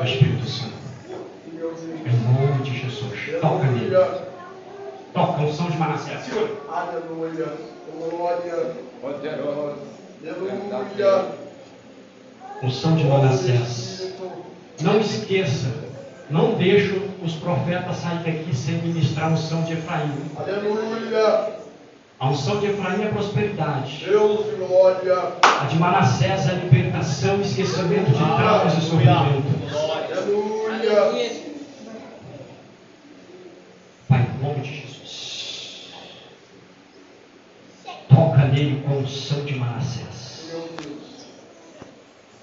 Espírito Santo, em nome de Jesus, toca nele. Toca a unção de Manassés. Aleluia. Glória. Unção de Manassés. Não esqueça, não deixe os profetas sair daqui sem ministrar a unção de Efraim. Aleluia. A unção de Efraim é prosperidade. Deus, glória. A de Manassés é libertação, esquecimento de traumas e sofrimento. Aleluia. Pai, em nome de Jesus, toca nele com a unção de Manassés.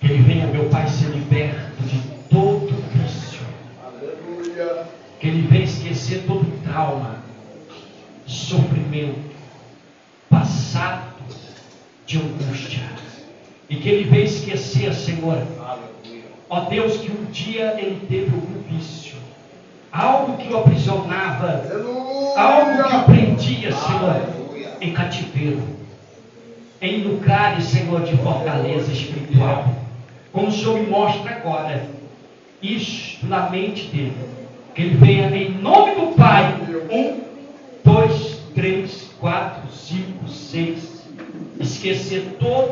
Que ele venha, meu Pai, ser liberto de todo vício. Aleluia. Que ele venha esquecer todo trauma, sofrimento, passado de angústia. E que ele venha esquecer, Senhor, ó Deus, que um dia ele teve algum vício, algo que o aprisionava, algo que o prendia, Senhor, em cativeiro, em lugares, Senhor, de fortaleza espiritual. Como o Senhor me mostra agora, isto na mente dele. Que ele venha em nome do Pai. 1, 2, 3, 4, 5, 6. Esquecer todo